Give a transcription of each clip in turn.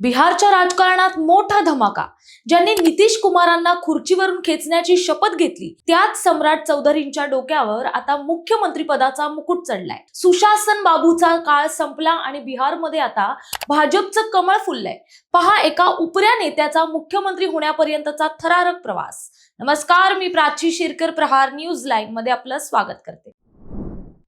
बिहारच्या राजकारणात मोठा धमाका. ज्यांनी नितीश कुमारांना खुर्चीवरून खेचण्याची शपथ घेतली त्याच सम्राट चौधरींच्या डोक्यावर आता मुख्यमंत्री पदाचा मुकुट चढलाय. सुशासन बाबूचा काळ संपला आणि बिहारमध्ये आता भाजपचं कमळ फुललंय. पहा एका उपऱ्या नेत्याचा मुख्यमंत्री होण्यापर्यंतचा थरारक प्रवास. नमस्कार, मी प्राची शिरकर, प्रहार न्यूज लाईव्ह मध्ये आपलं स्वागत करते.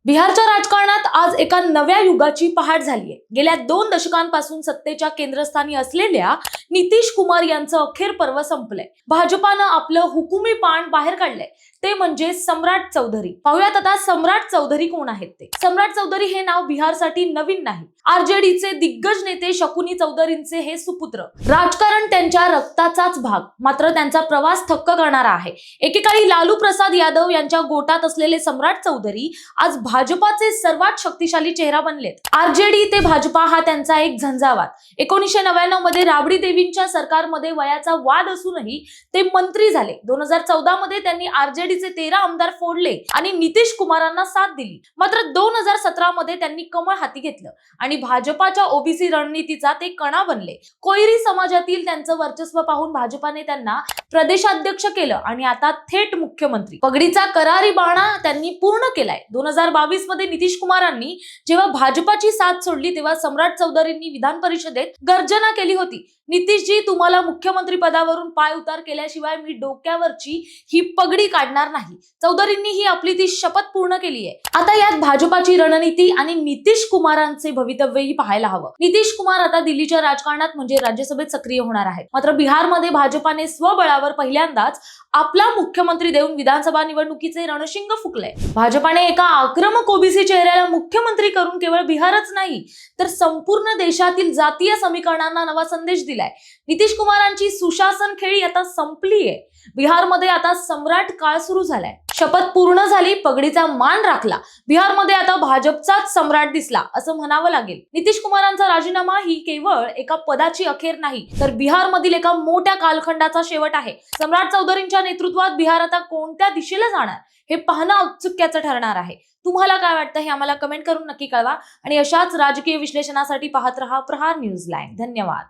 बिहारच्या राजकारणात आज एका नव्या युगाची पहाट झालीय. गेल्या 2 दशकांपासून सत्तेच्या केंद्रस्थानी असलेल्या नितीश कुमार यांचं अखेर पर्व संपलंय. भाजपानं आपलं हुकुमी पान बाहेर काढलंय, ते म्हणजे सम्राट चौधरी. पाहूयात आता सम्राट चौधरी कोण आहेत ते. सम्राट चौधरी हे नाव बिहारसाठी नवीन नाही. आरजेडीचे दिग्गज नेते शकुनी चौधरींचे हे सुपुत्र. राजकारण त्यांच्या रक्ताचाच भाग, मात्र त्यांचा प्रवास थक्क करणारा आहे. एकेकाळी लालू प्रसाद यादव यांच्या गोटात असलेले सम्राट चौधरी आज भाजपाचे सर्वात शक्तिशाली चेहरा बनलेत. आरजेडी ते भाजपा हा त्यांचा एक झंझावात. 1999 मध्ये राबडी देवींच्या सरकारमध्ये वयाचा वाद असूनही ते मंत्री झाले. 2014 मध्ये त्यांनी आरजेडीचे 13 आमदार फोडले आणि नितीश कुमारांना साथ दिली. मात्र 2017 मध्ये त्यांनी कमळ हाती घेतलं आणि भाजपाच्या ओबीसी रणनीतीचा ते कणा बनले. कोयरी समाजातील त्यांचं वर्चस्व पाहून भाजपाने त्यांना प्रदेशाध्यक्ष केलं आणि आता थेट मुख्यमंत्री. पगडीचा करारी बाणा त्यांनी पूर्ण केलाय. 2022 मध्ये नितीश कुमारांनी जेव्हा भाजपाची साथ सोडली तेव्हा सम्राट चौधरींनी विधान परिषदेत गर्जना केली होती, नितीशजी, तुम्हाला मुख्यमंत्री पदावरून पाय उतार केल्याशिवाय मी डोक्यावरची ही पगडी काढणार नाही. चौधरींनी ही आपली ती शपथ पूर्ण केली आहे. आता यात भाजपाची रणनीती आणि नितीश कुमारांचे भवितव्यही पाहायला हवं. नितीश कुमार आता दिल्लीच्या राजकारणात म्हणजे राज्यसभेत सक्रिय होणार आहेत. मात्र बिहारमध्ये भाजपाने स्वबळावर पहिल्यांदाच आपला मुख्यमंत्री देऊन विधानसभा निवडणुकीचे रणशिंग फुकले. भाजपाने एका आक्रमक ओबीसी चेहऱ्याला मुख्यमंत्री करून केवळ बिहारच नाही तर संपूर्ण देशातील जातीय समीकरणांना नवा संदेश दिलाय. नितीश कुमारांची सुशासन खेळी आता संपलीये. बिहारमध्ये आता सम्राट काळ सुरू झालाय. शपथ पूर्ण झाली, पगडीचा मान राखला. बिहारमध्ये आता भाजपचाच सम्राट दिसला असं म्हणावं लागेल. नितीश कुमारांचा राजीनामा ही केवळ एका पदाची अखेर नाही तर बिहारमधील एका मोठ्या कालखंडाचा शेवट आहे. सम्राट चौधरींच्या नेतृत्वात बिहार आता कोणत्या दिशेला जाणार हे पाहणं औत्सुक्याचं ठरणार आहे. तुम्हाला काय वाटतं हे आम्हाला कमेंट करून नक्की कळवा आणि अशाच राजकीय विश्लेषणासाठी पाहत रहा प्रहार न्यूज लाईव्ह. धन्यवाद.